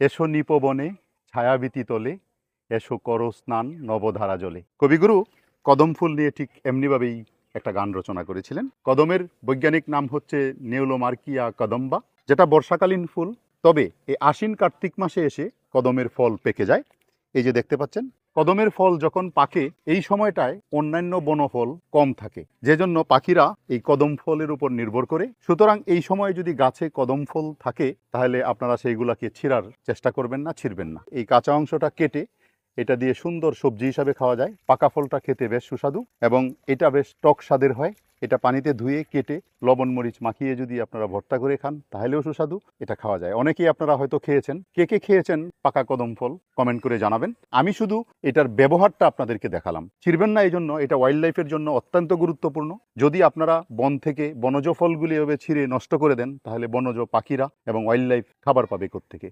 এসো নিপবনে ছায়াবীতি তলে, এসো করো স্নান নবধারা জলে। কবিগুরু কদম ফুল নিয়ে ঠিক এমনিভাবেই একটা গান রচনা করেছিলেন। কদমের বৈজ্ঞানিক নাম হচ্ছে নেউলোমার্কিয়া কদম্বা, যেটা বর্ষাকালীন ফুল। তবে এই আশ্বিন কার্তিক মাসে এসে কদমের ফল পেকে যায়। এই যে দেখতে পাচ্ছেন, কদমের ফল যখন পাকে এই সময়টায় অন্যান্য বনফল কম থাকে, যে জন্য পাখিরা এই কদম ফলের উপর নির্ভর করে। সুতরাং এই সময় যদি গাছে কদম ফল থাকে তাহলে আপনারা সেইগুলাকে ছিঁড়ার চেষ্টা করবেন না, ছিঁড়বেন না। এই কাঁচা অংশটা কেটে এটা দিয়ে সুন্দর সবজি হিসাবে খাওয়া যায়। পাকা ফলটা খেতে বেশ সুস্বাদু এবং এটা বেশ টক স্বাদের হয়। এটা পানিতে ধুয়ে কেটে লবণ মরিচ মাখিয়ে যদি আপনারা ভর্তা করে খান তাহলেও সুস্বাদু, এটা খাওয়া যায়। অনেকেই আপনারা হয়তো খেয়েছেন। কে কে খেয়েছেন পাকা কদম ফল কমেন্ট করে জানাবেন। আমি শুধু এটার ব্যবহারটা আপনাদেরকে দেখালাম। ছিঁড়বেন না, এই জন্য এটা ওয়াইল্ড লাইফের জন্য অত্যন্ত গুরুত্বপূর্ণ। যদি আপনারা বন থেকে বনজ ফলগুলি এভাবে ছিঁড়ে নষ্ট করে দেন তাহলে বনজ পাখিরা এবং ওয়াইল্ড লাইফ খাবার পাবে কোত্থেকে।